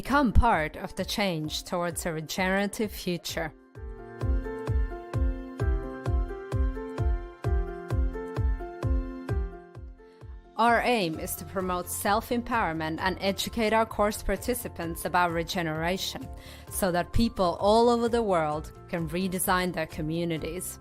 Become part of the change towards a regenerative future. Our aim is to promote self-empowerment and educate our course participants about regeneration, so that people all over the world can redesign their communities.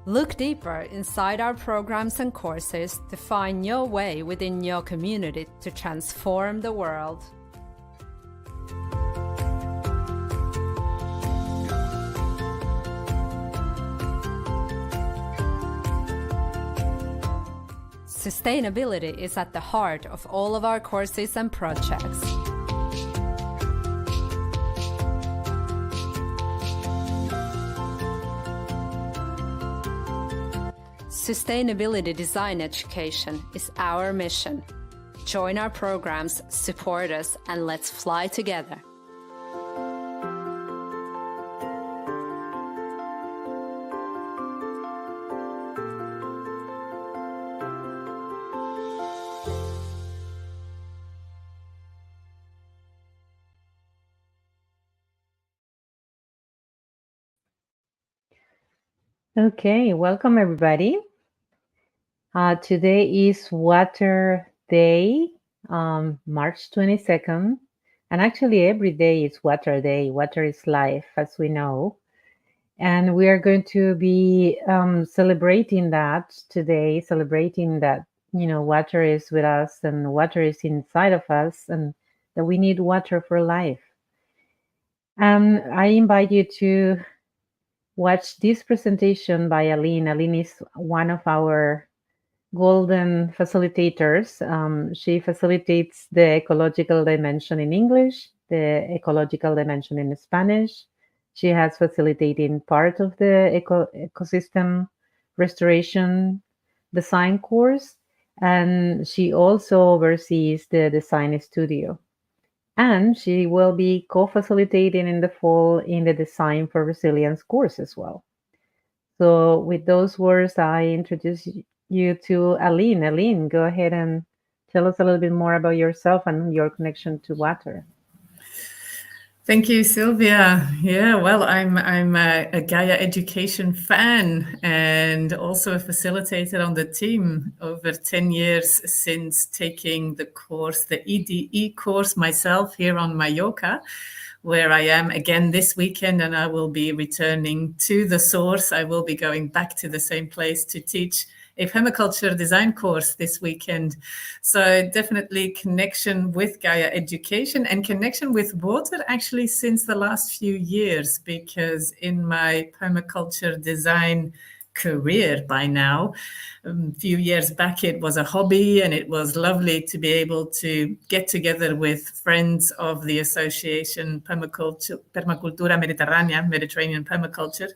Look deeper inside our programs and courses to find your way within your community to transform the world. Sustainability is at the heart of all of our courses and projects. Sustainability design education is our mission. Join our programs, support us, and let's fly together. Okay, welcome everybody. Today is Water Day, March 22nd, and actually every day is Water Day. Water is life, as we know. And we are going to be celebrating that today, celebrating that, water is with us and water is inside of us and that we need water for life. I invite you to watch this presentation by Aline. Aline is one of our golden facilitators. She facilitates the ecological dimension in English, the ecological dimension in Spanish. She has facilitated part of the ecosystem restoration design course, and she also oversees the design studio. And she will be co-facilitating in the fall in the Design for Resilience course as well. So with those words, I introduce you to Aline. Aline, go ahead and tell us a little bit more about yourself and your connection to water. Thank you, Sylvia. Yeah, well, I'm a Gaia Education fan and also a facilitator on the team. Over 10 years since taking the course, the EDE course myself here on Mallorca, where I am again this weekend, and I will be returning to the source. I will be going back to the same place to teach a permaculture design course this weekend. So definitely connection with Gaia Education and connection with water actually since the last few years, because in my permaculture design career by now, a few years back it was a hobby, and it was lovely to be able to get together with friends of the association Permacultura Mediterránea, Mediterranean Permaculture,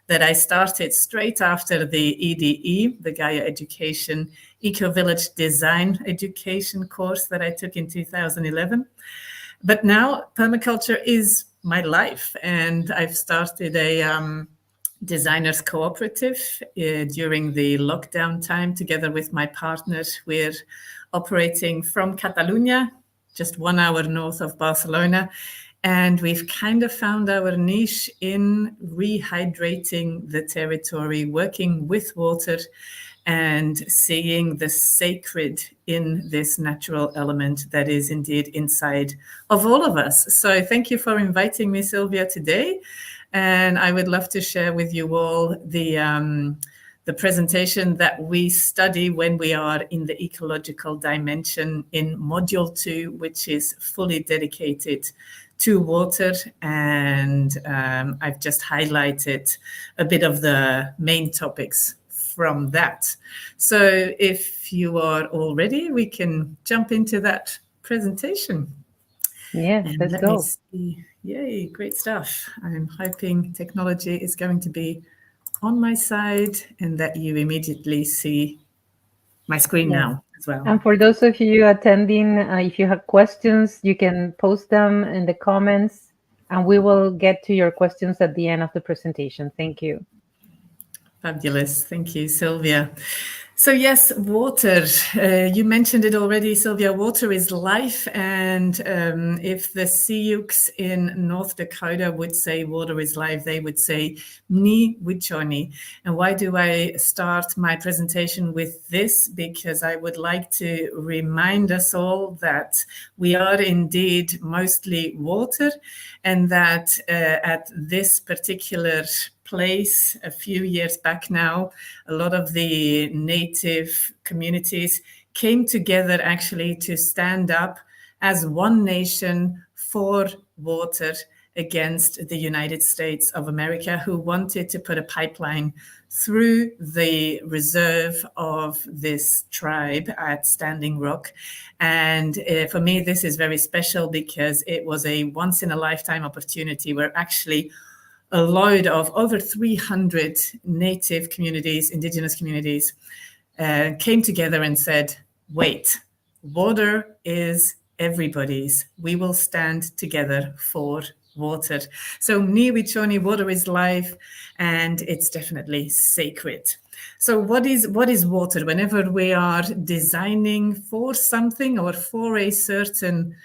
that I started straight after the EDE, the Gaia Education Eco-Village Design Education course that I took in 2011. But now permaculture is my life, and I've started a designers cooperative during the lockdown time together with my partners. We're operating from Catalonia, just 1 hour north of Barcelona. And we've kind of found our niche in rehydrating the territory, working with water and seeing the sacred in this natural element that is indeed inside of all of us. So thank you for inviting me, Sylvia, today. And I would love to share with you all the presentation that we study when we are in the ecological dimension in Module 2, which is fully dedicated to water, and I've just highlighted a bit of the main topics from that. So if you are all ready, we can jump into that presentation. Yeah, let's go. Yay, great stuff. I'm hoping technology is going to be on my side and that you immediately see my screen now as well. And for those of you attending, if you have questions, you can post them in the comments and we will get to your questions at the end of the presentation. Thank you. Fabulous. Thank you, Sylvia. So yes, water. You mentioned it already, Sylvia. Water is life. And if the Sioux in North Dakota would say water is life, they would say ni wichoni. And why do I start my presentation with this? Because I would like to remind us all that we are indeed mostly water, and that at this particular place a few years back now, a lot of the native communities came together actually to stand up as one nation for water against the United States of America, who wanted to put a pipeline through the reserve of this tribe at Standing Rock. And for me, this is very special because it was a once-in-a-lifetime opportunity where actually a load of over 300 native communities, indigenous communities, came together and said, wait, water is everybody's. We will stand together for water. So ni wichoni, water is life, and it's definitely sacred. So what is water? Whenever we are designing for something or for a certain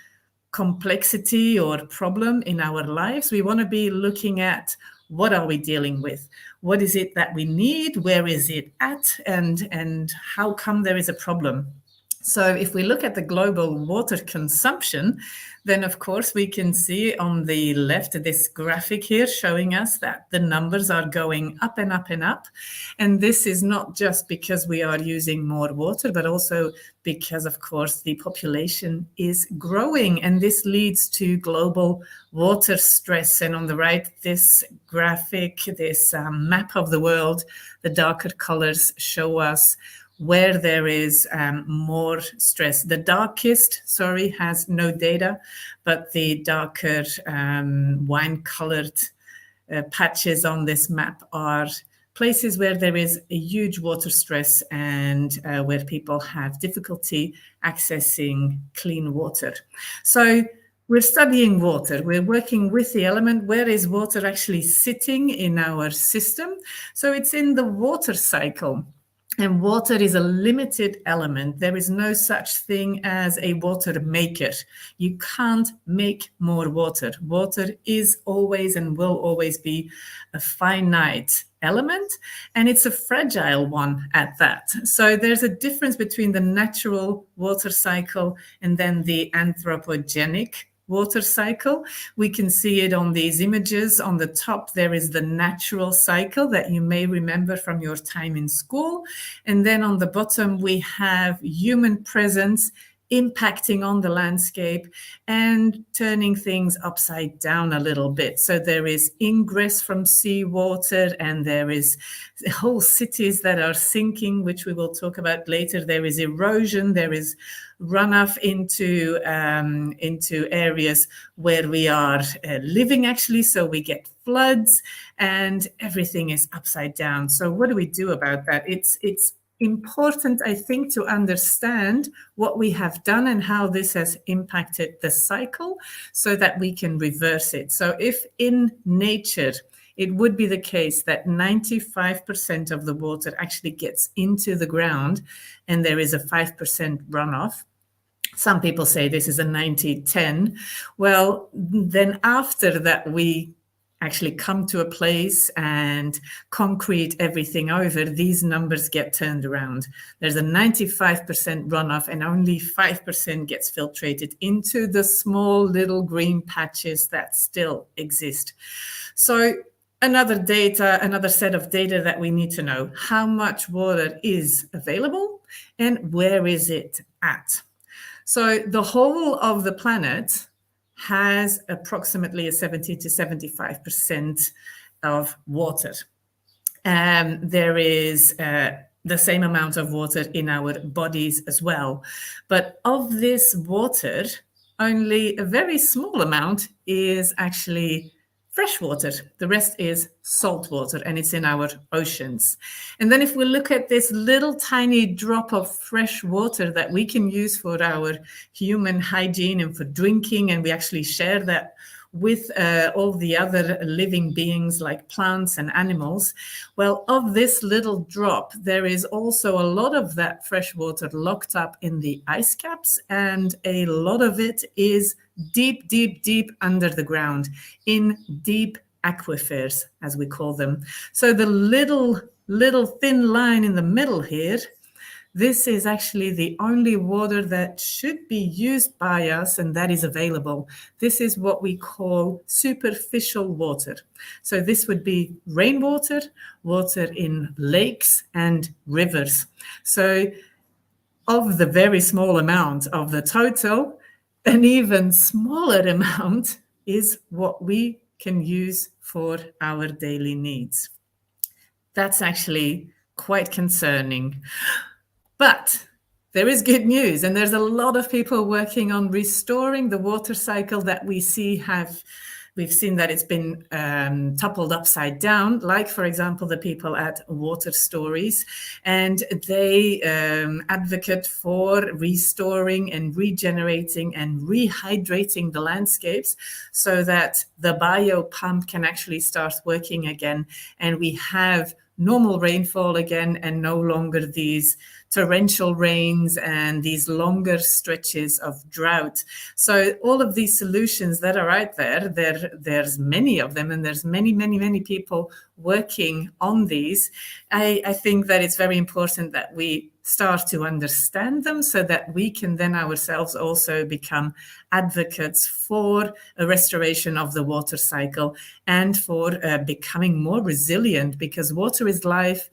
complexity or problem in our lives, we want to be looking at what are we dealing with? What is it that we need? Where is it at? And how come there is a problem? So if we look at the global water consumption, then of course we can see on the left this graphic here showing us that the numbers are going up and up and up. And this is not just because we are using more water, but also because, of course, the population is growing. And this leads to global water stress. And on the right, this graphic, this map of the world, the darker colors show us where there is more stress. The darkest, has no data, but the darker wine-colored patches on this map are places where there is a huge water stress and where people have difficulty accessing clean water. So we're studying water. We're working with the element. Where is water actually sitting in our system? So it's in the water cycle. And water is a limited element. There is no such thing as a water maker. You can't make more water. Water is always and will always be a finite element, and it's a fragile one at that. So there's a difference between the natural water cycle and then the anthropogenic water cycle. We can see it on these images. On the top, there is the natural cycle that you may remember from your time in school. And then on the bottom, we have human presence impacting on the landscape and turning things upside down a little bit. So there is ingress from seawater, and there is whole cities that are sinking, which we will talk about later. There is erosion, there is runoff into areas where we are living actually, so we get floods and everything is upside down. So what do we do about that? It's important, I think, to understand what we have done and how this has impacted the cycle so that we can reverse it. So if in nature, it would be the case that 95% of the water actually gets into the ground and there is a 5% runoff. Some people say this is a 90-10. Well, then after that, we actually come to a place and concrete everything over, these numbers get turned around. There's a 95% runoff and only 5% gets filtrated into the small little green patches that still exist. So another set of data that we need to know: how much water is available and where is it at? So the whole of the planet has approximately a 70 to 75% of water. There is the same amount of water in our bodies as well. But of this water, only a very small amount is actually fresh water. The rest is salt water, and it's in our oceans. And then if we look at this little tiny drop of fresh water that we can use for our human hygiene and for drinking, and we actually share that with all the other living beings like plants and animals. Well, of this little drop, there is also a lot of that fresh water locked up in the ice caps, and a lot of it is deep, deep, deep under the ground in deep aquifers, as we call them. So the little thin line in the middle here, this is actually the only water that should be used by us and that is available. This is what we call superficial water. So this would be rainwater, water in lakes and rivers. So of the very small amount of the total, an even smaller amount is what we can use for our daily needs. That's actually quite concerning. But there is good news, and there's a lot of people working on restoring the water cycle that we see we've seen that it's been toppled upside down, like, for example, the people at Water Stories, and they advocate for restoring and regenerating and rehydrating the landscapes so that the biopump can actually start working again, and we have normal rainfall again and no longer these torrential rains and these longer stretches of drought. So all of these solutions that are out there's many of them, and there's many people working on these. I think that it's very important that we start to understand them so that we can then ourselves also become advocates for a restoration of the water cycle and for becoming more resilient, because water is life.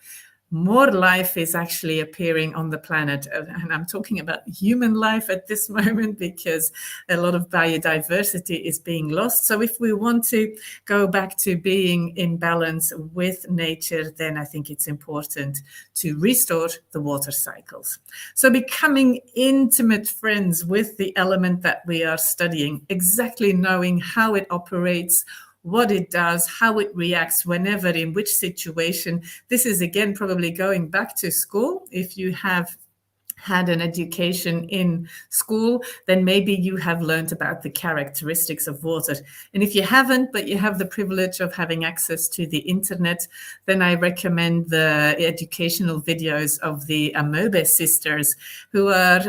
More life is actually appearing on the planet. And I'm talking about human life at this moment because a lot of biodiversity is being lost. So if we want to go back to being in balance with nature, then I think it's important to restore the water cycles. So becoming intimate friends with the element that we are studying, exactly knowing how it operates, what it does, how it reacts, whenever, in which situation. This is, again, probably going back to school. If you have had an education in school, then maybe you have learned about the characteristics of water. And if you haven't, but you have the privilege of having access to the internet, then I recommend the educational videos of the Amoebe sisters, who are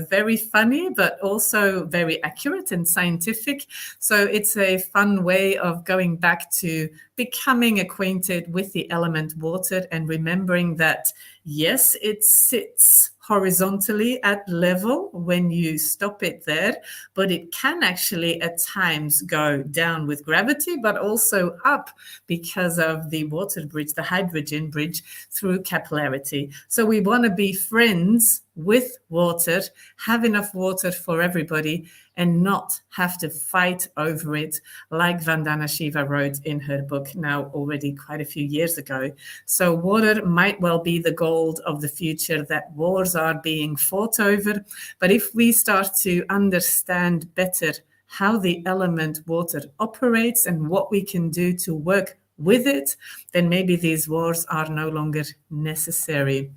very funny, but also very accurate and scientific. So it's a fun way of going back to becoming acquainted with the element water and remembering that, yes, it sits horizontally at level when you stop it there, but it can actually at times go down with gravity, but also up because of the water bridge, the hydrogen bridge, through capillarity. So we want to be friends with water, have enough water for everybody, and not have to fight over it, like Vandana Shiva wrote in her book now already quite a few years ago. So water might well be the gold of the future that wars are being fought over. But if we start to understand better how the element water operates and what we can do to work with it, then maybe these wars are no longer necessary.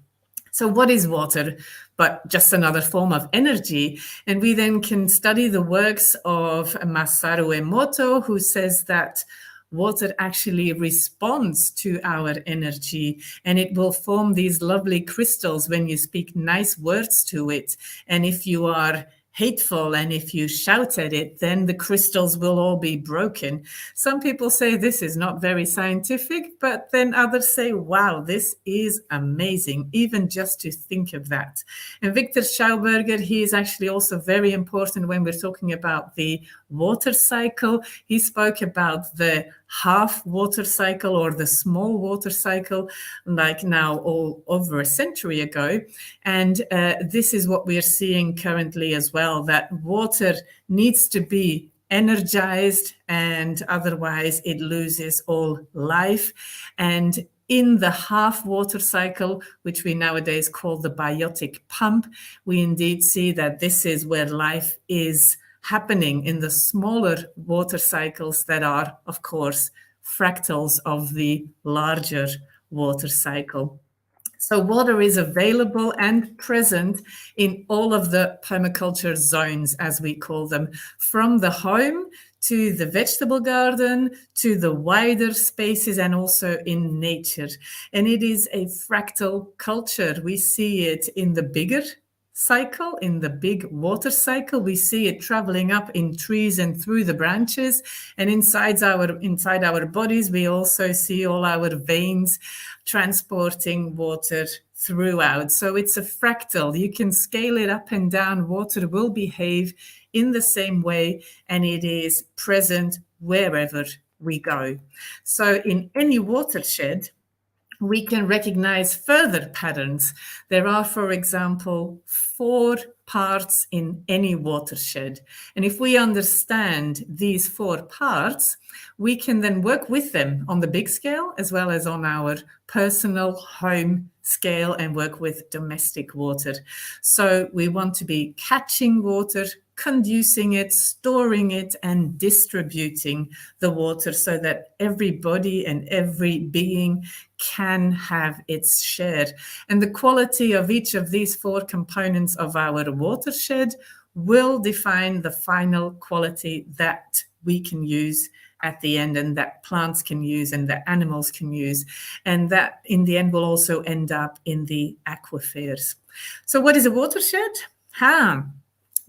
So what is water but just another form of energy? And we then can study the works of Masaru Emoto, who says that water actually responds to our energy, and it will form these lovely crystals when you speak nice words to it. And if you are hateful and if you shout at it, then the crystals will all be broken. Some people say this is not very scientific, but then others say, wow, this is amazing, even just to think of that. And Victor Schauberger, he is actually also very important when we're talking about the water cycle. He spoke about the half water cycle or the small water cycle, like now all over a century ago. And this is what we're seeing currently as well, that water needs to be energized, and otherwise it loses all life. And in the half water cycle, which we nowadays call the biotic pump, we indeed see that this is where life is happening, in the smaller water cycles that are, of course, fractals of the larger water cycle. So water is available and present in all of the permaculture zones, as we call them, from the home to the vegetable garden, to the wider spaces, and also in nature. And it is a fractal culture. We see it in the bigger cycle, in the big water cycle. We see it traveling up in trees and through the branches, and inside our bodies we also see all our veins transporting water throughout. So it's a fractal. You can scale it up and down. Water will behave in the same way, and it is present wherever we go. So in any watershed, we can recognize further patterns. There are, for example, 4 parts in any watershed. And if we understand these 4 parts, we can then work with them on the big scale as well as on our personal home scale and work with domestic water. So we want to be catching water, conducing it, storing it, and distributing the water so that everybody and every being can have its share. And the quality of each of these 4 components of our watershed will define the final quality that we can use at the end, and that plants can use and that animals can use. And that in the end will also end up in the aquifers. So what is a watershed?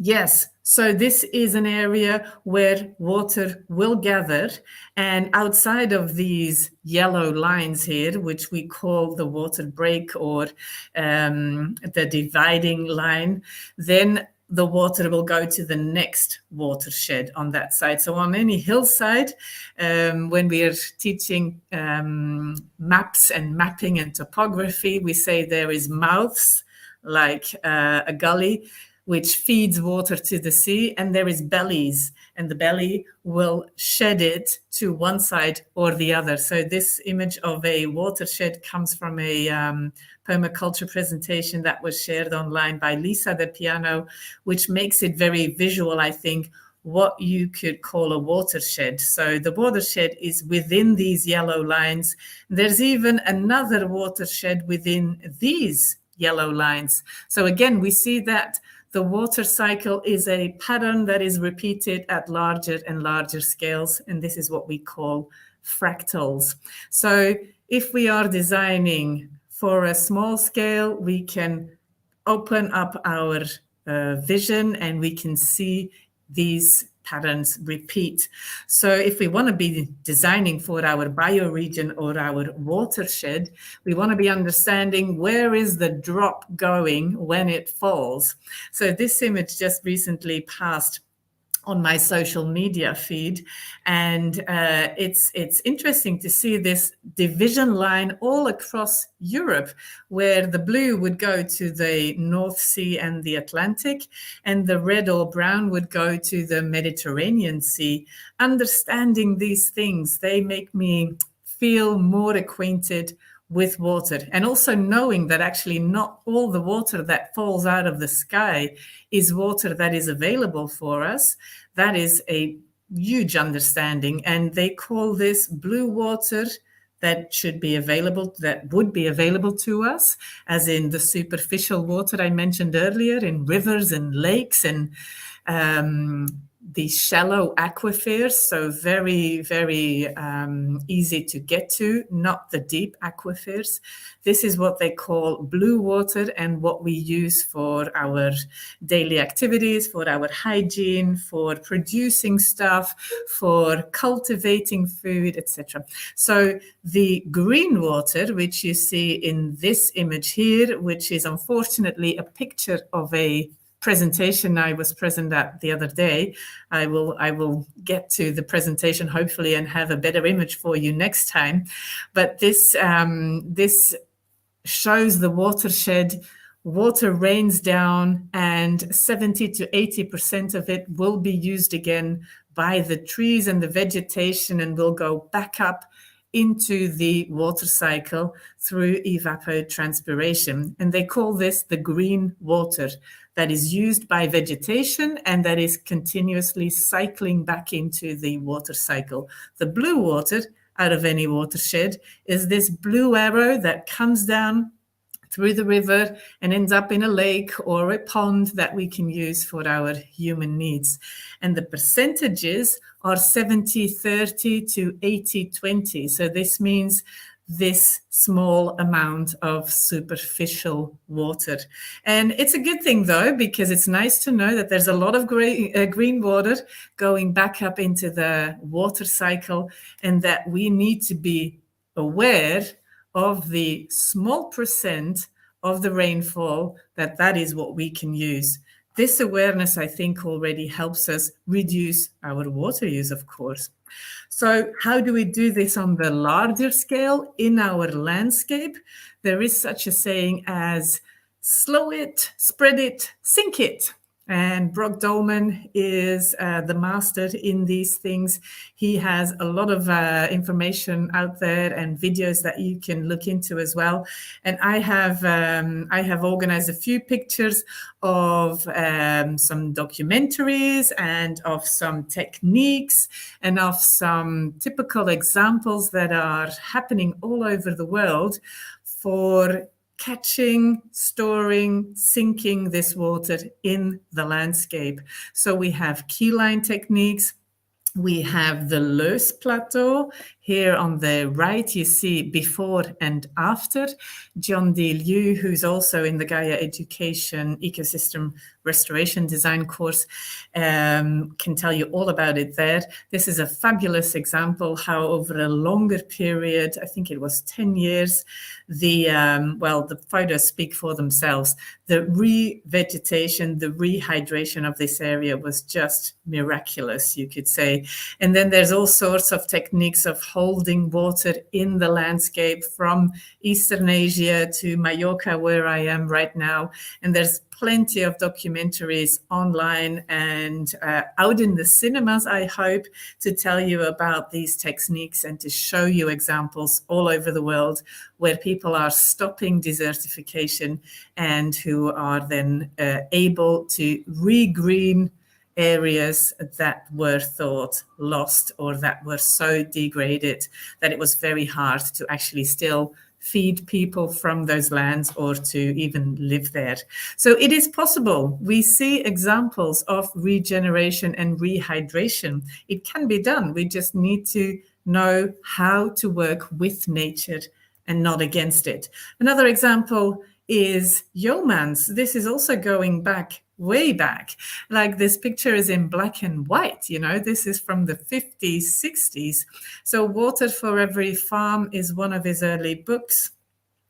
Yes, so this is an area where water will gather, and outside of these yellow lines here, which we call the water break or the dividing line, then the water will go to the next watershed on that side. So on any hillside, when we are teaching maps and mapping and topography, we say there is mouths, like a gully, which feeds water to the sea, and there is bellies, and the belly will shed it to one side or the other. So this image of a watershed comes from a permaculture presentation that was shared online by Lisa De Piano, which makes it very visual, I think, what you could call a watershed. So the watershed is within these yellow lines. There's even another watershed within these yellow lines. So again, we see that the water cycle is a pattern that is repeated at larger and larger scales, and this is what we call fractals. So if we are designing for a small scale, we can open up our vision and we can see these patterns repeat. So if we want to be designing for our bioregion or our watershed, we want to be understanding where is the drop going when it falls. So this image just recently passed on my social media feed, and it's interesting to see this division line all across Europe, where the blue would go to the North Sea and the Atlantic, and the red or brown would go to the Mediterranean Sea. Understanding these things, they make me feel more acquainted with water, and also knowing that actually not all the water that falls out of the sky is water that is available for us. That is a huge understanding, and they call this blue water that should be available, that would be available to us, as in the superficial water I mentioned earlier in rivers and lakes, and the shallow aquifers, so very, very easy to get to, not the deep aquifers. This is what they call blue water, and what we use for our daily activities, for our hygiene, for producing stuff, for cultivating food, etc. So the green water, which you see in this image here, which is unfortunately a picture of a presentation I was present at the other day. I will get to the presentation hopefully and have a better image for you next time. But this shows the watershed. Water rains down, and 70 to 80% of it will be used again by the trees and the vegetation, and will go back up into the water cycle through evapotranspiration. And they call this the green water that is used by vegetation and that is continuously cycling back into the water cycle. The blue water out of any watershed is this blue arrow that comes down through the river and ends up in a lake or a pond that we can use for our human needs. And the percentages are 70-30 to 80-20. So this means this small amount of superficial water. And it's a good thing, though, because it's nice to know that there's a lot of green water going back up into the water cycle, and that we need to be aware of the small percent of the rainfall that is what we can use. This awareness, I think, already helps us reduce our water use, of course. So how do we do this on the larger scale in our landscape? There is such a saying as slow it, spread it, sink it. And Brock Dolman is the master in these things. He has a lot of information out there and videos that you can look into as well. And I have organized a few pictures of some documentaries and of some techniques and of some typical examples that are happening all over the world for catching, storing, sinking this water in the landscape. So we have keyline techniques. We have the Loess Plateau. Here on the right, you see before and after. John D. Liu, who's also in the Gaia Education Ecosystem Restoration Design course, can tell you all about it there. This is a fabulous example how over a longer period, I think it was 10 years, the photos speak for themselves. The revegetation, the rehydration of this area was just miraculous, you could say. And then there's all sorts of techniques of holding water in the landscape from Eastern Asia to Mallorca, where I am right now. And there's plenty of documentaries online and out in the cinemas, I hope, to tell you about these techniques and to show you examples all over the world where people are stopping desertification and who are then able to regreen areas that were thought lost or that were so degraded that it was very hard to actually still feed people from those lands or to even live there. So it is possible. We see examples of regeneration and rehydration. It can be done. We just need to know how to work with nature and not against it. Another example is yeomans. This is also going back, way back. Like this picture is in black and white, you know, this is from the 50s, 60s. So Water for Every Farm is one of his early books.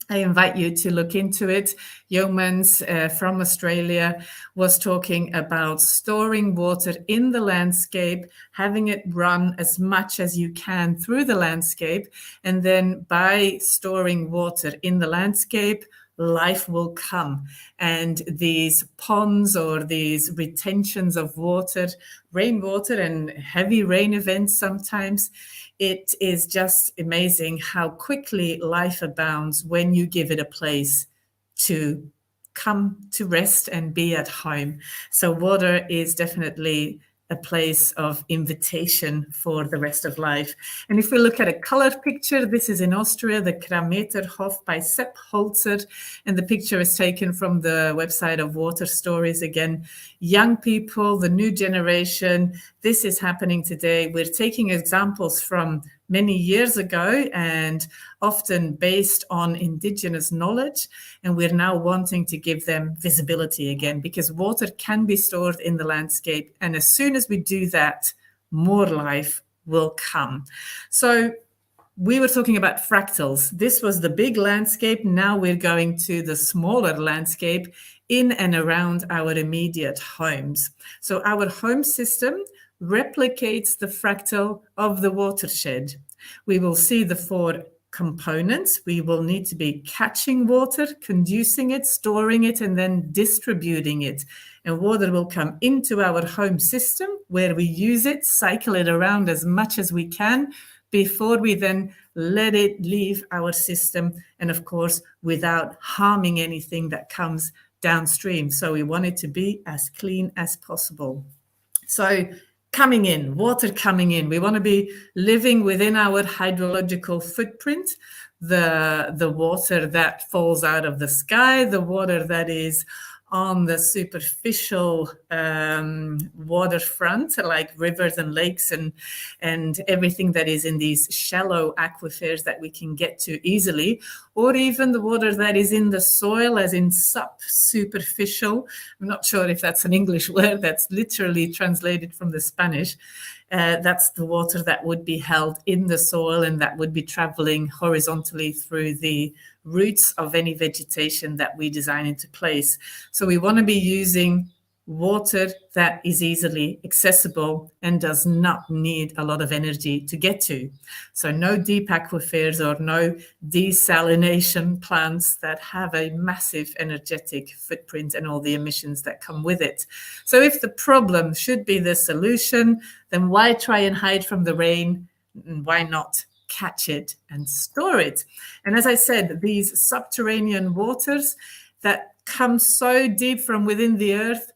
I invite you to look into it. Yeomans from Australia was talking about storing water in the landscape, having it run as much as you can through the landscape. And then by storing water in the landscape, life will come. And these ponds or these retentions of water, rainwater and heavy rain events sometimes, it is just amazing how quickly life abounds when you give it a place to come to rest and be at home. So water is definitely a place of invitation for the rest of life. And if we look at a colored picture, this is in Austria, the Krameterhof by Sepp Holzer. And the picture is taken from the website of Water Stories. Again, young people, the new generation, this is happening today. We're taking examples from many years ago and often based on indigenous knowledge. And we're now wanting to give them visibility again because water can be stored in the landscape. And as soon as we do that, more life will come. So we were talking about fractals. This was the big landscape. Now we're going to the smaller landscape in and around our immediate homes. So our home system replicates the fractal of the watershed. We will see the four components. We will need to be catching water, conducing it, storing it, and then distributing it. And water will come into our home system where we use it, cycle it around as much as we can before we then let it leave our system. And of course, without harming anything that comes downstream. So we want it to be as clean as possible. So coming in, water coming in. We want to be living within our hydrological footprint, the water that falls out of the sky, the water that is on the superficial waterfront, like rivers and lakes and everything that is in these shallow aquifers that we can get to easily, or even the water that is in the soil, as in superficial. I'm not sure if that's an English word, that's literally translated from the Spanish. That's the water that would be held in the soil and that would be traveling horizontally through the roots of any vegetation that we design into place. So we want to be using water that is easily accessible and does not need a lot of energy to get to. So no deep aquifers or no desalination plants that have a massive energetic footprint and all the emissions that come with it. So if the problem should be the solution, then why try and hide from the rain? And why not catch it and store it? And as I said, these subterranean waters that come so deep from within the earth,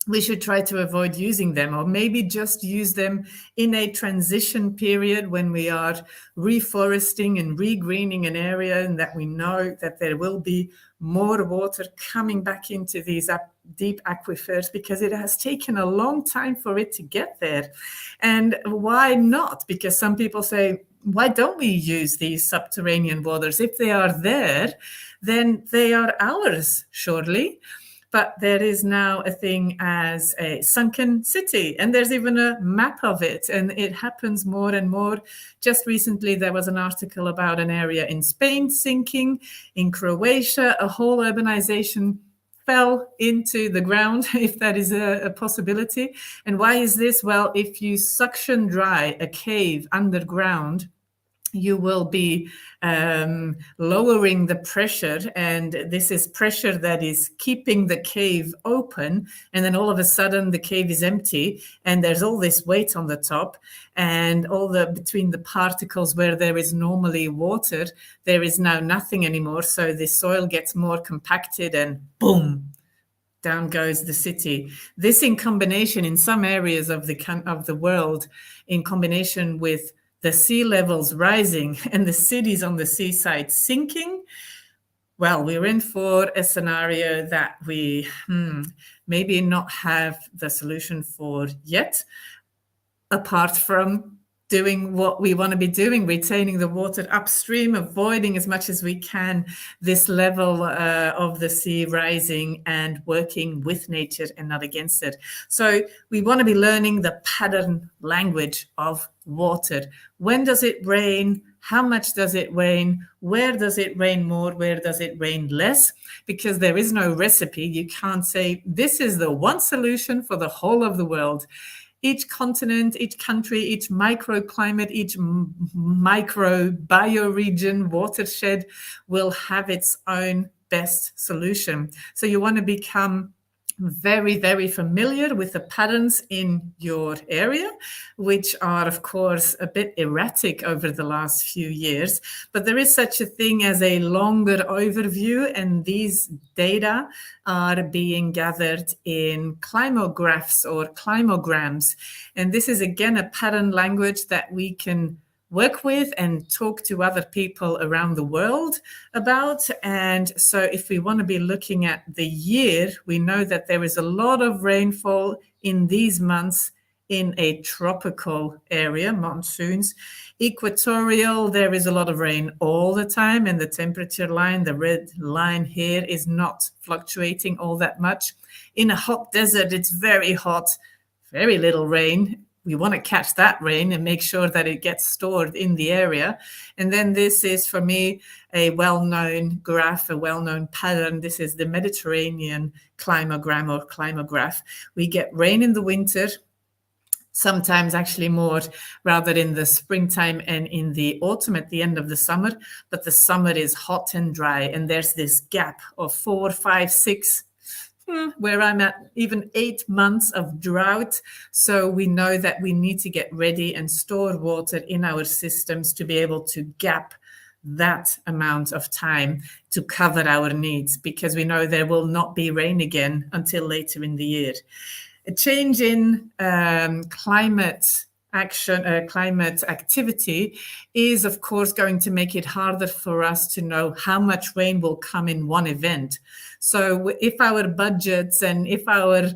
we should try to avoid using them, or maybe just use them in a transition period when we are reforesting and regreening an area, and that we know that there will be more water coming back into these deep aquifers, because it has taken a long time for it to get there. And why not? Because some people say, why don't we use these subterranean waters? If they are there, then they are ours, surely. But there is now a thing as a sunken city, and there's even a map of it, and it happens more and more. Just recently, there was an article about an area in Spain sinking. In Croatia, a whole urbanization fell into the ground, if that is a possibility. And why is this? Well, if you suction dry a cave underground, you will be lowering the pressure, and this is pressure that is keeping the cave open, and then all of a sudden the cave is empty and there's all this weight on the top, and all the between the particles where there is normally water, there is now nothing anymore. So the soil gets more compacted and boom, down goes the city. This in combination in some areas of the world, in combination with the sea levels rising and the cities on the seaside sinking, well, we're in for a scenario that we maybe not have the solution for yet, apart from doing what we want to be doing, retaining the water upstream, avoiding as much as we can this level of the sea rising, and working with nature and not against it. So we want to be learning the pattern language of water. When does it rain? How much does it rain? Where does it rain more? Where does it rain less? Because there is no recipe. You can't say this is the one solution for the whole of the world. Each continent, each country, each microclimate, each micro bioregion, watershed will have its own best solution. So you want to become very, very familiar with the patterns in your area, which are, of course, a bit erratic over the last few years. But there is such a thing as a longer overview, and these data are being gathered in climographs or climograms. And this is, again, a pattern language that we can work with and talk to other people around the world about. And so if we want to be looking at the year, we know that there is a lot of rainfall in these months in a tropical area, monsoons. Equatorial, there is a lot of rain all the time, and the temperature line, the red line here, is not fluctuating all that much. In a hot desert, it's very hot, very little rain. We want to catch that rain and make sure that it gets stored in the area. And then this is, for me, a well-known graph, a well-known pattern. This is the Mediterranean climogram or climograph. We get rain in the winter, sometimes actually more rather in the springtime and in the autumn at the end of the summer. But the summer is hot and dry, and there's this gap of 4, 5, 6, where I'm at even 8 months of drought. So we know that we need to get ready and store water in our systems to be able to gap that amount of time to cover our needs, because we know there will not be rain again until later in the year. A change in climate action, climate activity is, of course, going to make it harder for us to know how much rain will come in one event. So if our budgets and if our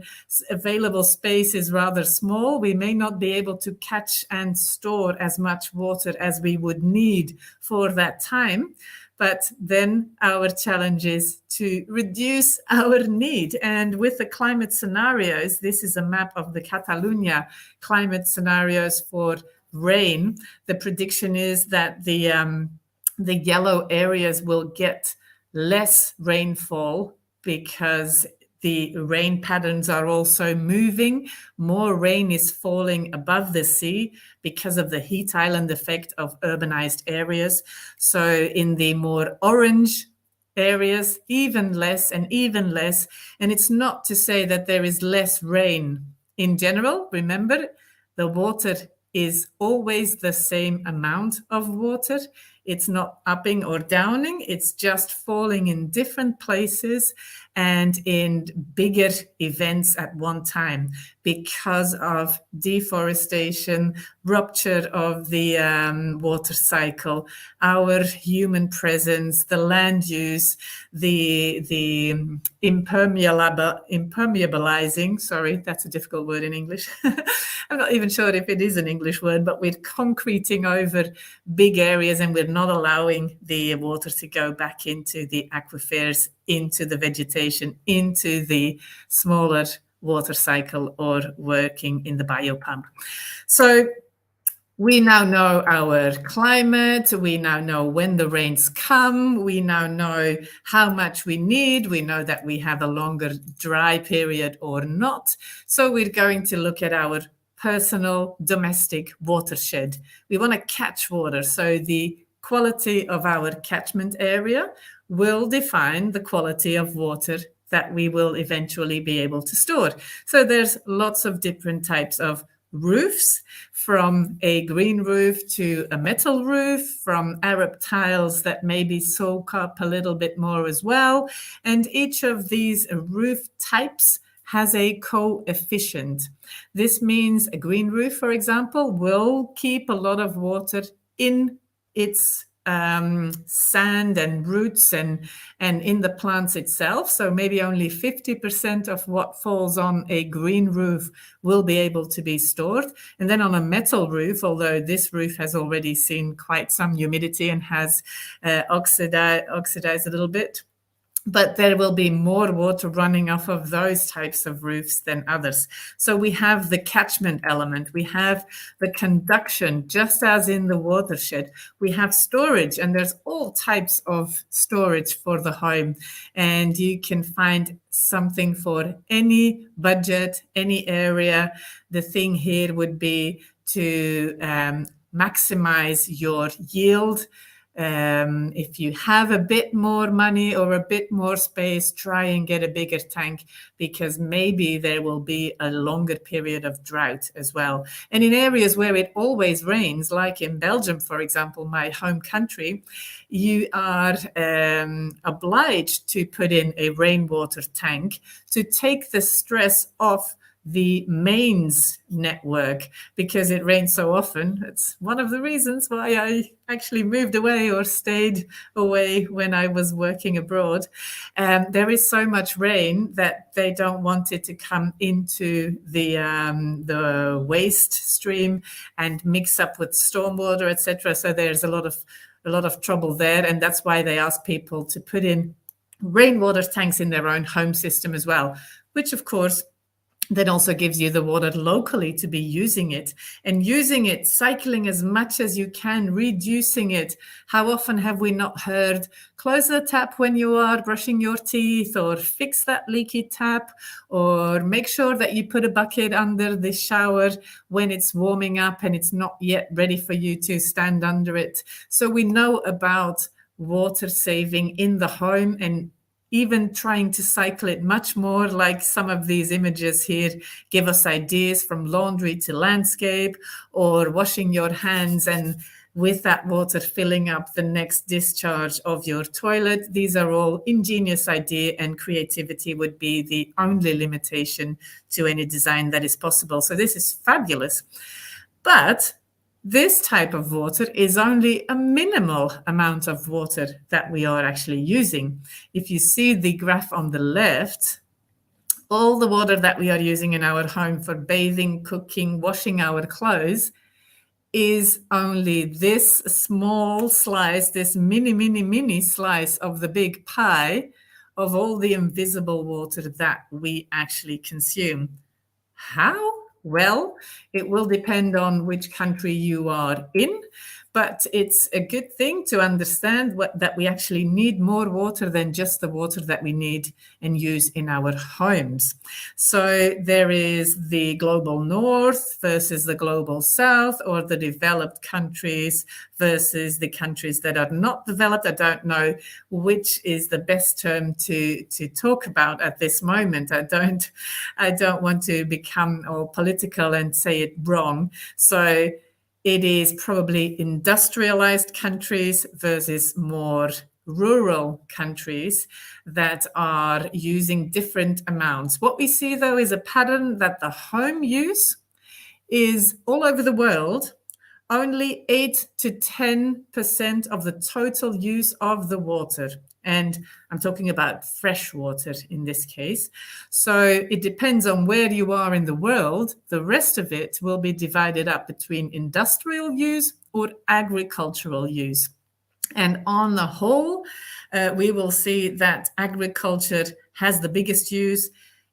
available space is rather small, we may not be able to catch and store as much water as we would need for that time. But then our challenge is to reduce our need. And with the climate scenarios, this is a map of the Catalonia climate scenarios for rain. The prediction is that the yellow areas will get less rainfall because the rain patterns are also moving. More rain is falling above the sea because of the heat island effect of urbanized areas. So in the more orange areas, even less and even less. And it's not to say that there is less rain in general. Remember, the water is always the same amount of water. It's not upping or downing. It's just falling in different places and in bigger events at one time because of deforestation, rupture of the water cycle, our human presence, the land use, the impermeabilizing, sorry, that's a difficult word in English. I'm not even sure if it is an English word, but we're concreting over big areas and we're not allowing the water to go back into the aquifers, into the vegetation, into the smaller water cycle or working in the biopump. So we now know our climate. We now know when the rains come. We now know how much we need. We know that we have a longer dry period or not. So we're going to look at our personal domestic watershed. We want to catch water. So the quality of our catchment area will define the quality of water that we will eventually be able to store. So there's lots of different types of roofs, from a green roof to a metal roof, from Arab tiles that maybe soak up a little bit more as well. And each of these roof types has a coefficient. This means a green roof, for example, will keep a lot of water in its sand and roots and in the plants itself. So maybe only 50% of what falls on a green roof will be able to be stored. And then on a metal roof, although this roof has already seen quite some humidity and has oxidized a little bit, but there will be more water running off of those types of roofs than others. So we have the catchment element, we have the conduction, just as in the watershed. We have storage, and there's all types of storage for the home. And you can find something for any budget, any area. The thing here would be to maximize your yield. If you have a bit more money or a bit more space, try and get a bigger tank, because maybe there will be a longer period of drought as well. And in areas where it always rains, like in Belgium, for example, my home country, you are obliged to put in a rainwater tank to take the stress off the mains network, because it rains so often. It's one of the reasons why I actually moved away or stayed away when I was working abroad. There is so much rain that they don't want it to come into the waste stream and mix up with stormwater, etc. So there's a lot of trouble there, and that's why they ask people to put in rainwater tanks in their own home system as well, which of course that also gives you the water locally to be using it, and using it, cycling as much as you can, reducing it. How often have we not heard, close the tap when you are brushing your teeth, or fix that leaky tap, or make sure that you put a bucket under the shower when it's warming up and it's not yet ready for you to stand under it. So we know about water saving in the home, and even trying to cycle it much more, like some of these images here give us ideas, from laundry to landscape, or washing your hands and with that water filling up the next discharge of your toilet. These are all ingenious ideas, and creativity would be the only limitation to any design that is possible. So this is fabulous. But this type of water is only a minimal amount of water that we are actually using. If you see the graph on the left, all the water that we are using in our home for bathing, cooking, washing our clothes is only this small slice, this mini slice of the big pie of all the invisible water that we actually consume. How? Well, it will depend on which country you are in, but it's a good thing to understand that we actually need more water than just the water that we need and use in our homes. So there is the global north versus the global south, or the developed countries versus the countries that are not developed. I don't know which is the best term to talk about at this moment. I don't want to become all political and say it wrong. So it is probably industrialized countries versus more rural countries that are using different amounts. What we see, though, is a pattern that the home use is all over the world. Only 8 to 10% of the total use of the water. And I'm talking about fresh water in this case. So it depends on where you are in the world. The rest of it will be divided up between industrial use or agricultural use. And on the whole, we will see that agriculture has the biggest use.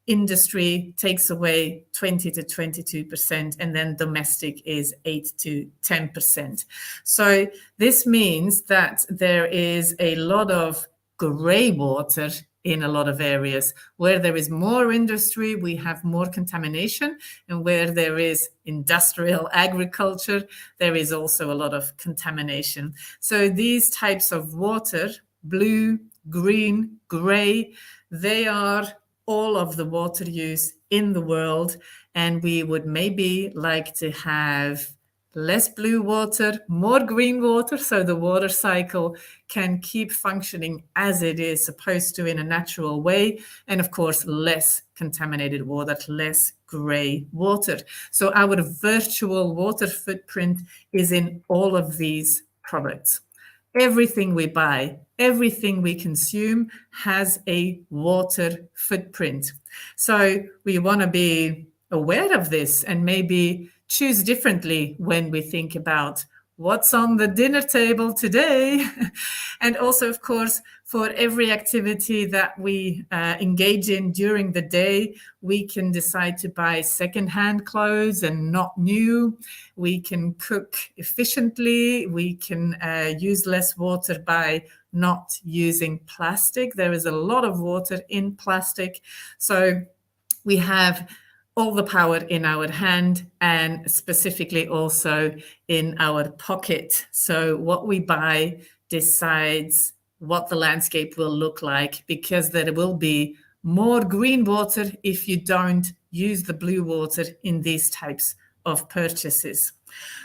Industry takes away 20 to 22%, and then domestic is 8 to 10%. So this means that there is a lot of gray water in a lot of areas. Where there is more industry, we have more contamination, and where there is industrial agriculture, there is also a lot of contamination. So these types of water, blue, green, gray, they are all of the water use in the world, and we would maybe like to have less blue water, more green water, so the water cycle can keep functioning as it is supposed to in a natural way, and of course less contaminated water, less gray water. So our virtual water footprint is in all of these products. Everything we buy, everything we consume has a water footprint. So we want to be aware of this and maybe choose differently when we think about what's on the dinner table today. And also, of course, for every activity that we engage in during the day, we can decide to buy secondhand clothes and not new. We can cook efficiently. We can use less water by not using plastic. There is a lot of water in plastic. So we have all the power in our hand, and specifically also in our pocket. So what we buy decides what the landscape will look like, because there will be more green water if you don't use the blue water in these types of purchases.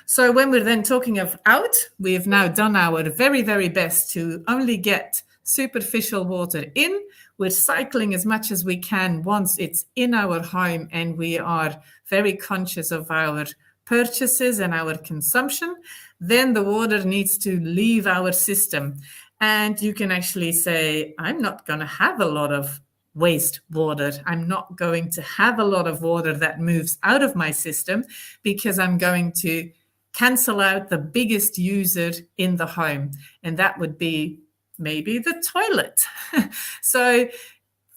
So when we're then talking of out, we have now done our very, very best to only get superficial water in. We're cycling as much as we can once it's in our home, and we are very conscious of our purchases and our consumption. Then the water needs to leave our system. And you can actually say, I'm not going to have a lot of waste water. I'm not going to have a lot of water that moves out of my system, because I'm going to cancel out the biggest user in the home. And that would be maybe the toilet. So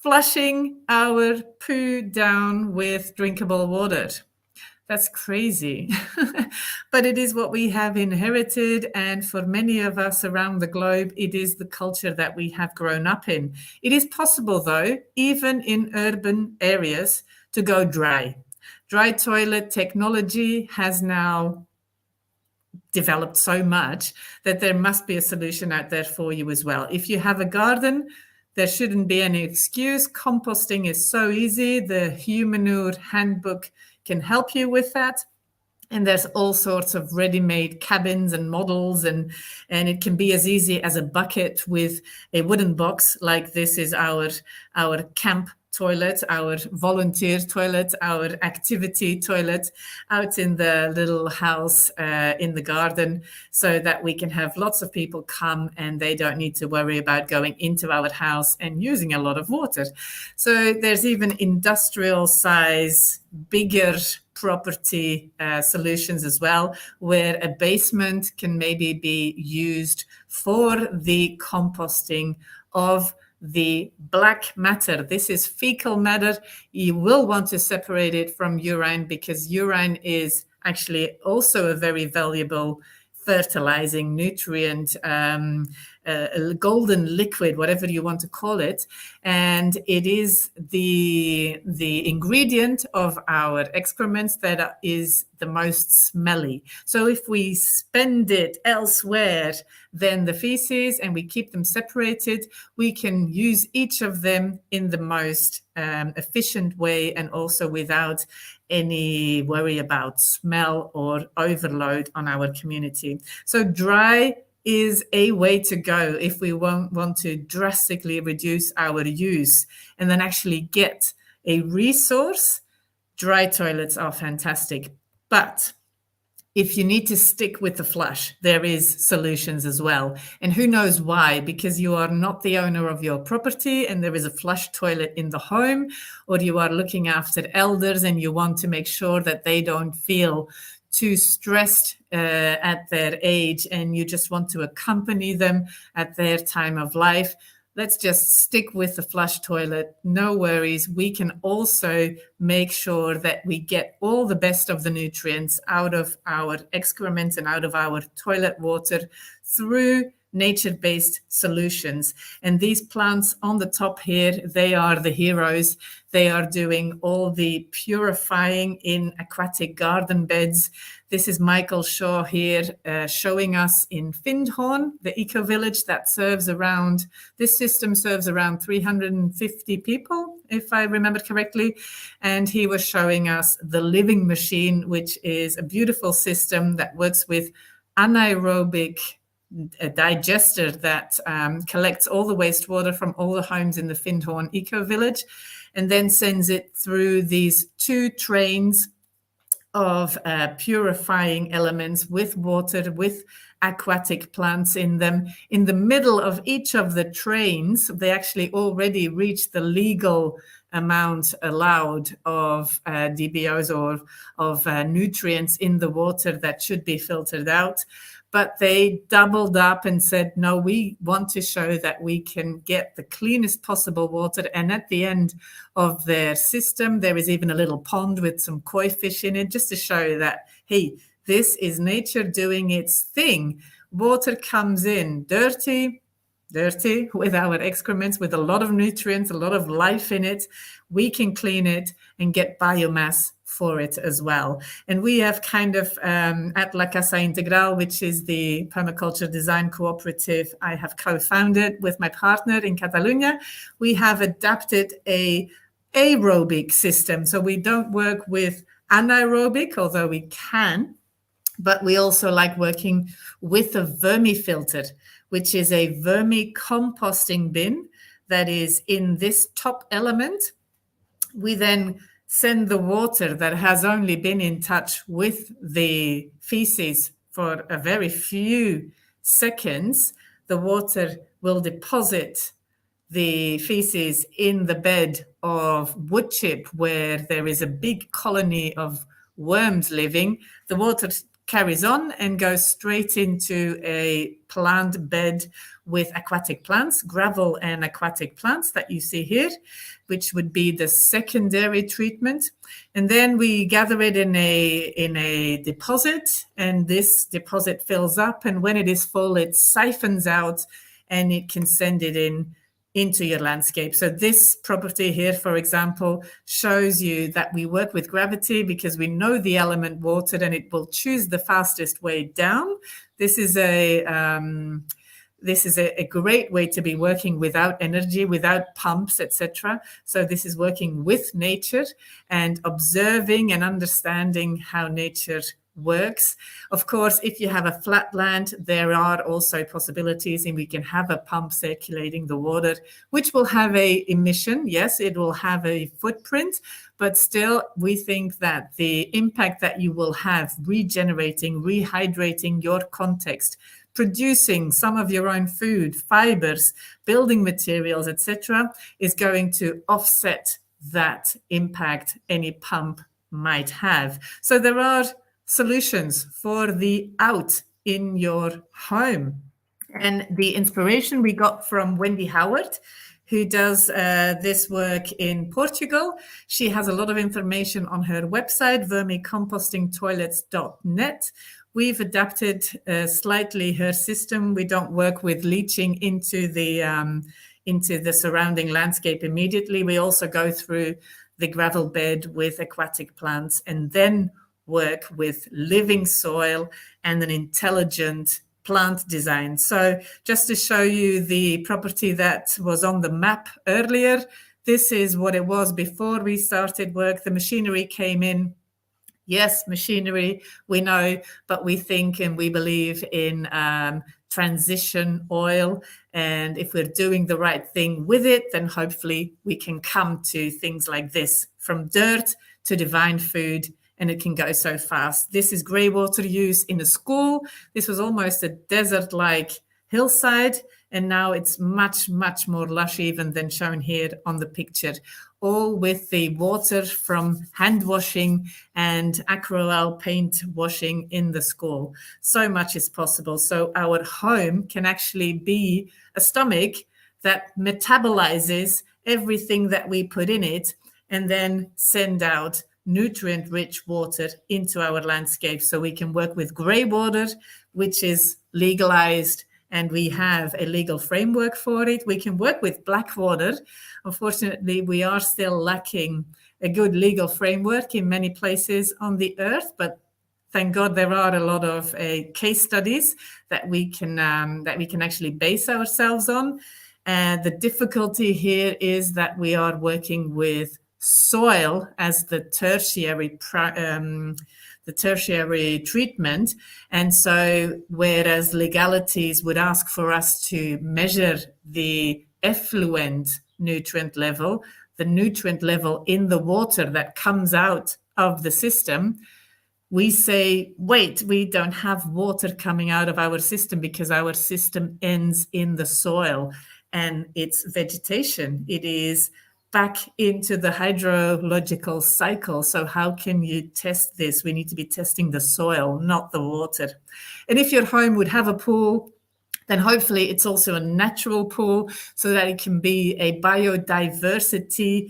flushing our poo down with drinkable water. That's crazy. But it is what we have inherited. And for many of us around the globe, it is the culture that we have grown up in. It is possible, though, even in urban areas, to go dry. Dry toilet technology has now developed so much that there must be a solution out there for you as well. If you have a garden, there shouldn't be any excuse. Composting is so easy. The Humanure handbook can help you with that. And there's all sorts of ready-made cabins and models, and it can be as easy as a bucket with a wooden box, like this is our camp toilet, our volunteer toilet, our activity toilet out in the little house in the garden, so that we can have lots of people come and they don't need to worry about going into our house and using a lot of water. So there's even industrial size, bigger property solutions as well, where a basement can maybe be used for the composting of the black matter. This is fecal matter. You will want to separate it from urine, because urine is actually also a very valuable fertilizing nutrient, a golden liquid, whatever you want to call it. And it is the ingredient of our excrements that is the most smelly. So if we spend it elsewhere than the feces and we keep them separated, we can use each of them in the most efficient way, and also without any worry about smell or overload on our community. So dry is a way to go if we want to drastically reduce our use and then actually get a resource. Dry toilets are fantastic. But if you need to stick with the flush, there is solutions as well. And who knows why? Because you are not the owner of your property and there is a flush toilet in the home, or you are looking after elders and you want to make sure that they don't feel too stressed at their age, and you just want to accompany them at their time of life. Let's just stick with the flush toilet. No worries. We can also make sure that we get all the best of the nutrients out of our excrement and out of our toilet water through nature-based solutions. And these plants on the top here, they are the heroes. They are doing all the purifying in aquatic garden beds. This is Michael Shaw here showing us in Findhorn, the eco-village that serves around, this system serves around 350 people, if I remember correctly. And he was showing us the living machine, which is a beautiful system that works with anaerobic a digester that collects all the wastewater from all the homes in the Findhorn eco-village and then sends it through these 2 trains of purifying elements with water, with aquatic plants in them. In the middle of each of the trains, they actually already reach the legal amount allowed of DBOs or of nutrients in the water that should be filtered out. But they doubled up and said, no, we want to show that we can get the cleanest possible water. And at the end of their system, there is even a little pond with some koi fish in it, just to show that, hey, this is nature doing its thing. Water comes in dirty with our excrements, with a lot of nutrients, a lot of life in it. We can clean it and get biomass for it as well. And we have kind of at La Casa Integral, which is the permaculture design cooperative I have co-founded with my partner in Catalonia, we have adapted a aerobic system. So we don't work with anaerobic, although we can, but we also like working with a vermifilter, which is a vermicomposting bin that is in this top element. We then send the water that has only been in touch with the feces for a very few seconds. The water will deposit the feces in the bed of wood chip where there is a big colony of worms living. The water carries on and goes straight into a plant bed with aquatic plants, gravel and aquatic plants that you see here, which would be the secondary treatment. And then we gather it in a deposit, and this deposit fills up. And when it is full, it siphons out and it can send it into your landscape. So this property here, for example, shows you that we work with gravity because we know the element water and it will choose the fastest way down. This is a great way to be working without energy, without pumps, etc. So this is working with nature and observing and understanding how nature works. Of course, if you have a flat land, there are also possibilities, and we can have a pump circulating the water, which will have a emission. Yes, it will have a footprint, but still we think that the impact that you will have regenerating, rehydrating your context, producing some of your own food, fibers, building materials, etc., is going to offset that impact any pump might have. So there are solutions for the out in your home. And the inspiration we got from Wendy Howard, who does this work in Portugal. She has a lot of information on her website, vermicompostingtoilets.net. We've adapted slightly her system. We don't work with leaching into the surrounding landscape immediately. We also go through the gravel bed with aquatic plants and then work with living soil and an intelligent plant design. So just to show you the property that was on the map earlier, this is what it was before we started work. The machinery came in. Yes, machinery, we know, but we think and we believe in transition oil. And if we're doing the right thing with it, then hopefully we can come to things like this, from dirt to divine food, and it can go so fast. This is grey water use in a school. This was almost a desert-like hillside, and now it's much, much more lush even than shown here on the picture, all with the water from hand washing and acrylic paint washing in the school. So much is possible. So our home can actually be a stomach that metabolizes everything that we put in it and then send out nutrient-rich water into our landscape. So we can work with grey water, which is legalized, and we have a legal framework for it. We can work with black water. Unfortunately, we are still lacking a good legal framework in many places on the earth, but thank God there are a lot of case studies that we can actually base ourselves on. And the difficulty here is that we are working with soil as the tertiary treatment. And so whereas legalities would ask for us to measure the effluent nutrient level, the nutrient level in the water that comes out of the system, we say, wait, we don't have water coming out of our system because our system ends in the soil and it's vegetation. It is back into the hydrological cycle. So how can you test this? We need to be testing the soil, not the water. And if your home would have a pool, then hopefully it's also a natural pool so that it can be a biodiversity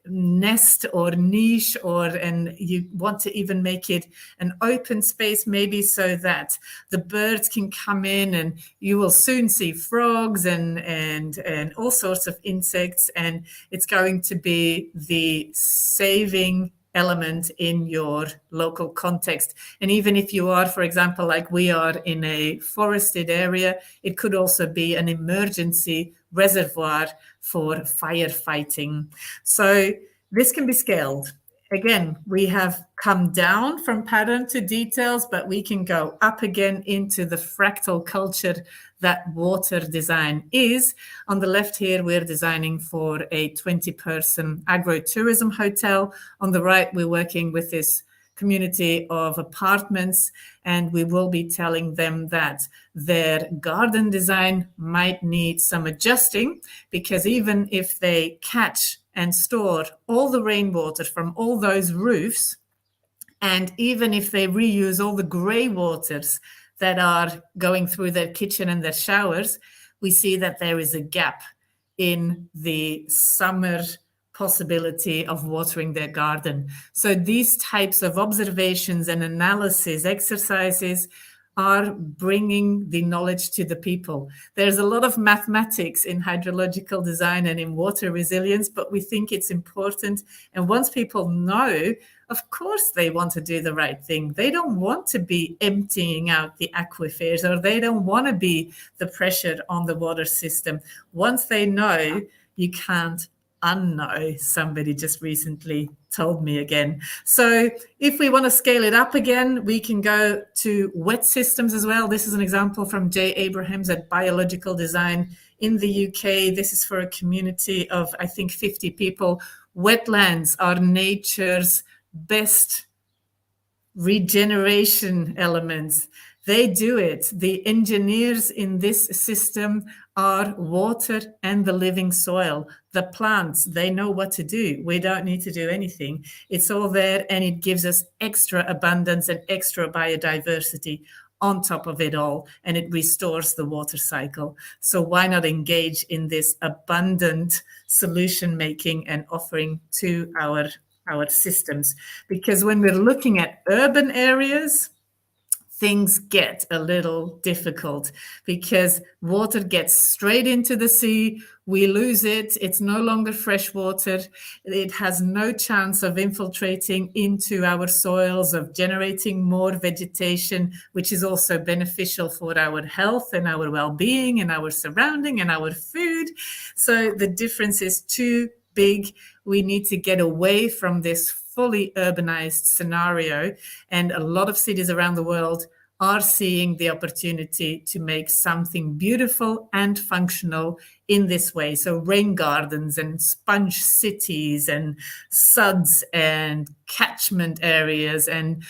nest or niche, and you want to even make it an open space maybe so that the birds can come in, and you will soon see frogs and all sorts of insects, and it's going to be the saving element in your local context. And even if you are, for example, like we are in a forested area, it could also be an emergency reservoir for firefighting. So this can be scaled. Again, we have come down from pattern to details, but we can go up again into the fractal culture that water design is. On the left here, we're designing for a 20-person agro-tourism hotel. On the right, we're working with this community of apartments, and we will be telling them that their garden design might need some adjusting, because even if they catch and store all the rainwater from all those roofs, and even if they reuse all the grey waters that are going through their kitchen and their showers, we see that there is a gap in the summer possibility of watering their garden. So these types of observations and analysis exercises are bringing the knowledge to the people. There's a lot of mathematics in hydrological design and in water resilience, but we think it's important. And once people know, of course they want to do the right thing. They don't want to be emptying out the aquifers, or they don't want to be the pressure on the water system. Once they know, you can't unknow, somebody just recently told me again. So if we want to scale it up again, we can go to wet systems as well. This is an example from Jay Abrahams at Biological Design in the UK. This is for a community of, I think, 50 people. Wetlands are nature's best regeneration elements. They do it. The engineers in this system are water and the living soil. The plants, they know what to do. We don't need to do anything. It's all there, and it gives us extra abundance and extra biodiversity on top of it all, and it restores the water cycle. So why not engage in this abundant solution making and offering to our systems? Because when we're looking at urban areas, things get a little difficult because water gets straight into the sea. We lose it. It's no longer fresh water. It has no chance of infiltrating into our soils, of generating more vegetation, which is also beneficial for our health and our well-being and our surrounding and our food. So the difference is too big. We need to get away from this fully urbanized scenario, and a lot of cities around the world are seeing the opportunity to make something beautiful and functional in this way. So rain gardens and sponge cities and suds and catchment areas and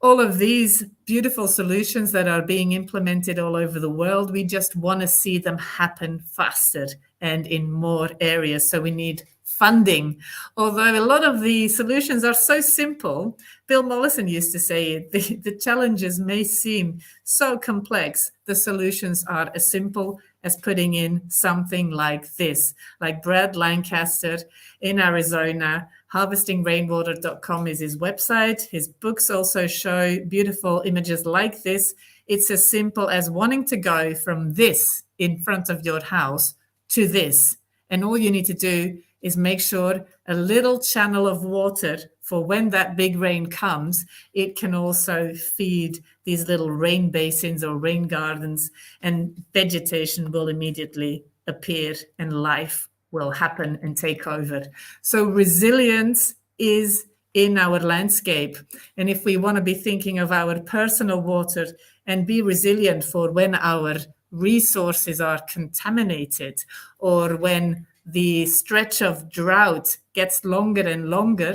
all of these beautiful solutions that are being implemented all over the world. We just want to see them happen faster and in more areas. So we need funding. Although a lot of the solutions are so simple, Bill Mollison used to say the challenges may seem so complex. The solutions are as simple as putting in something like this. Like Brad Lancaster in Arizona, harvestingrainwater.com is his website. His books also show beautiful images like this. It's as simple as wanting to go from this in front of your house to this. And all you need to do is make sure a little channel of water for when that big rain comes, it can also feed these little rain basins or rain gardens, and vegetation will immediately appear and life will happen and take over. So resilience is in our landscape. And if we want to be thinking of our personal water and be resilient for when our resources are contaminated or when the stretch of drought gets longer and longer,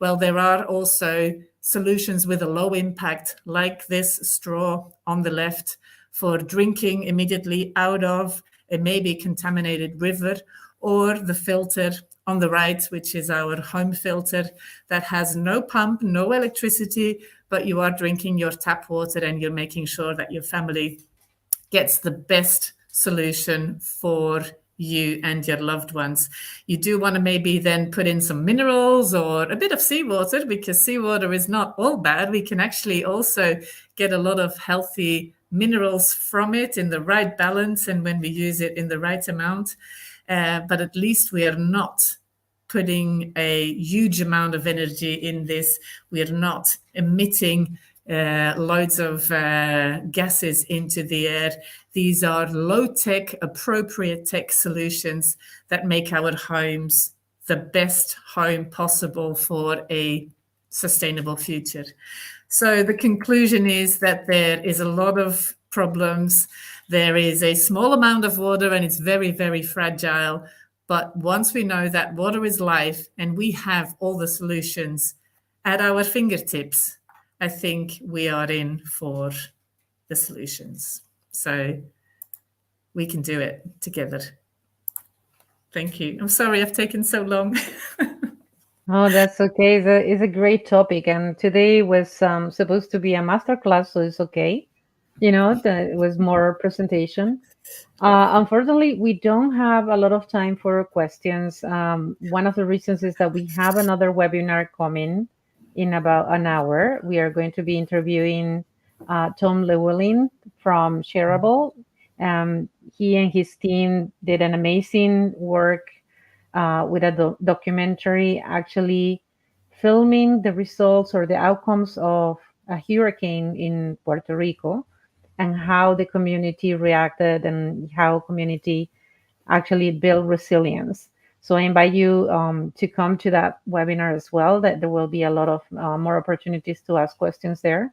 well, there are also solutions with a low impact, like this straw on the left, for drinking immediately out of a maybe contaminated river, or the filter on the right, which is our home filter that has no pump, no electricity, but you are drinking your tap water and you're making sure that your family gets the best solution for you and your loved ones. You do want to maybe then put in some minerals or a bit of seawater, because seawater is not all bad. We can actually also get a lot of healthy minerals from it in the right balance and when we use it in the right amount. But at least we are not putting a huge amount of energy in this. We are not emitting loads of gases into the air. These are low-tech, appropriate tech solutions that make our homes the best home possible for a sustainable future. So the conclusion is that there is a lot of problems. There is a small amount of water and it's very, very fragile. But once we know that water is life and we have all the solutions at our fingertips, I think we are in for the solutions. So we can do it together. Thank you. I'm sorry I've taken so long. Oh, that's okay. It's a great topic. And today was supposed to be a masterclass, so it's okay. It was more presentation. Unfortunately, we don't have a lot of time for questions. One of the reasons is that we have another webinar coming in about an hour. We are going to be interviewing Tom Llewellyn from Shareable. He and his team did an amazing work with a documentary, actually filming the results or the outcomes of a hurricane in Puerto Rico and how the community reacted and how community actually built resilience. So I invite you to come to that webinar as well, that there will be a lot of more opportunities to ask questions there.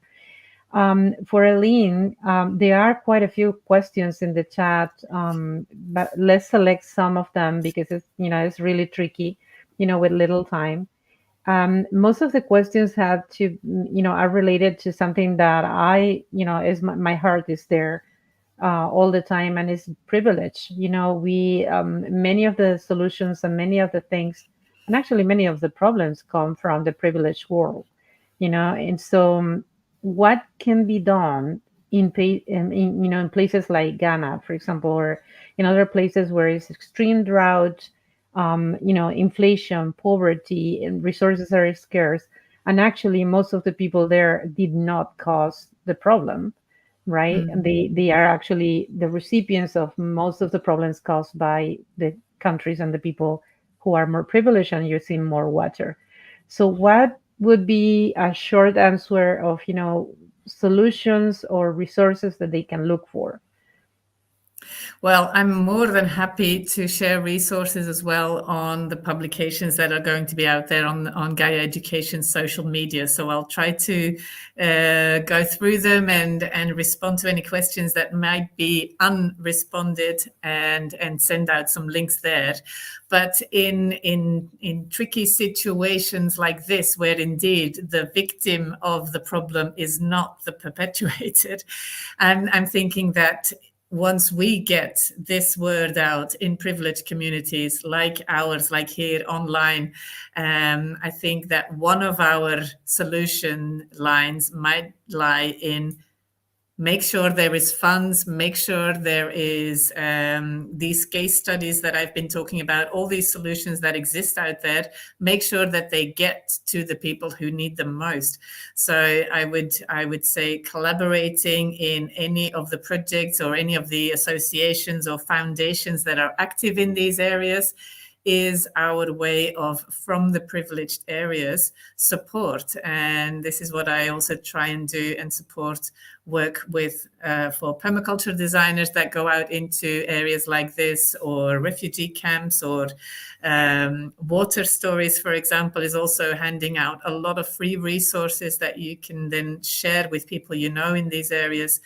For Aline, there are quite a few questions in the chat, but let's select some of them because it's really tricky, with little time. Most of the questions are related to something that is my heart is there all the time, and it's privilege. We many of the solutions and many of the things, and actually many of the problems come from the privileged world. And so what can be done in places like Ghana, for example, or in other places where it's extreme drought, inflation, poverty, and resources are scarce. And actually, most of the people there did not cause the problem, right? And they are actually the recipients of most of the problems caused by the countries and the people who are more privileged and using more water. So what would be a short answer of, solutions or resources that they can look for? Well, I'm more than happy to share resources as well on the publications that are going to be out there on Gaia Education social media. So I'll try to go through them and respond to any questions that might be unresponded and send out some links there. But in tricky situations like this, where indeed the victim of the problem is not the perpetuator, I'm thinking that once we get this word out in privileged communities like ours, like here online, I think that one of our solution lines might lie in make sure there is funds, make sure there is these case studies that I've been talking about, all these solutions that exist out there, make sure that they get to the people who need them most. So I would say collaborating in any of the projects or any of the associations or foundations that are active in these areas is our way of, from the privileged areas, support. And this is what I also try and do and support work with for permaculture designers that go out into areas like this, or refugee camps, or Water Stories, for example, is also handing out a lot of free resources that you can then share with people in these areas.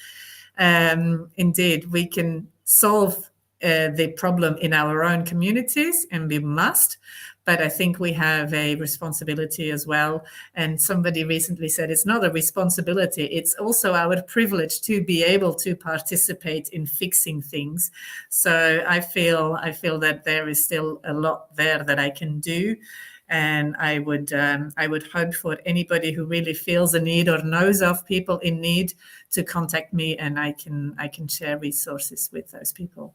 Indeed, we can solve the problem in our own communities, and we must, but I think we have a responsibility as well. And somebody recently said it's not a responsibility, it's also our privilege to be able to participate in fixing things. So I feel that there is still a lot there that I can do. And I would hope for anybody who really feels a need or knows of people in need to contact me, and I can share resources with those people.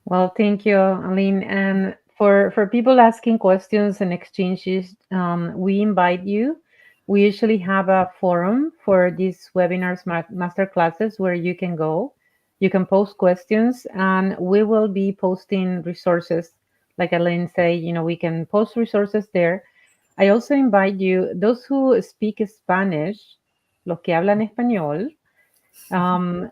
Well, thank you, Aline. And for people asking questions and exchanges, we invite you. We usually have a forum for these webinars, master classes, where you can go. You can post questions, and we will be posting resources. Like Aline say, we can post resources there. I also invite you, those who speak Spanish, los que hablan español,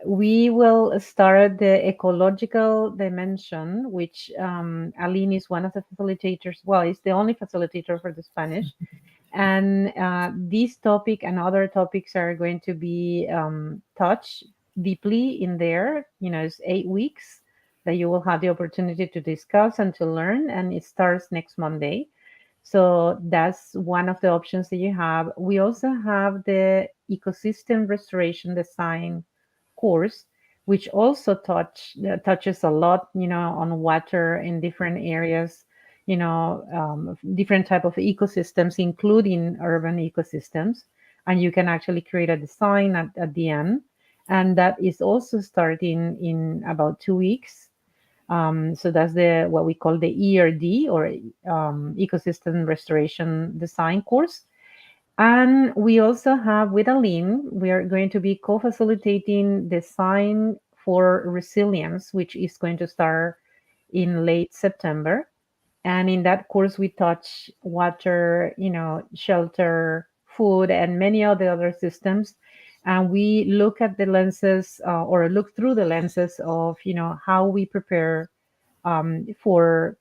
we will start the ecological dimension, which Aline is one of the facilitators. Well, it's the only facilitator for the Spanish. And this topic and other topics are going to be touched deeply in there. It's 8 weeks that you will have the opportunity to discuss and to learn. And it starts next Monday. So that's one of the options that you have. We also have the ecosystem restoration design course, which also touches a lot, on water in different areas, different type of ecosystems, including urban ecosystems. And you can actually create a design at the end. And that is also starting in about 2 weeks. So that's what we call the ERD, or Ecosystem Restoration Design course. And we also have, with Aline, we are going to be co-facilitating Design for Resilience, which is going to start in late September. And in that course, we touch water, shelter, food, and many of the other systems. And we look at the lenses or look through the lenses of, how we prepare for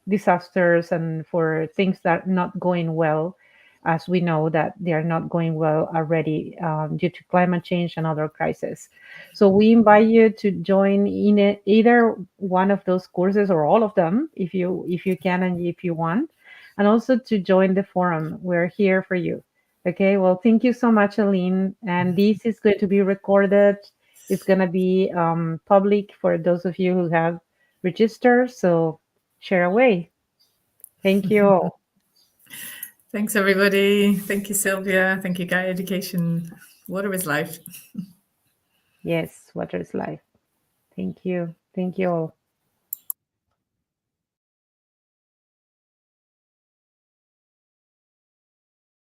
disasters and for things that are not going well, as we know that they are not going well already due to climate change and other crises. So we invite you to join in either one of those courses or all of them if you can and if you want, and also to join the forum. We're here for you. Okay, well, thank you so much, Aline. And this is going to be recorded. It's going to be public for those of you who have registered. So share away. Thank you all. Thanks, everybody. Thank you, Sylvia. Thank you, Gaia Education. Water is life. Yes, water is life. Thank you. Thank you all.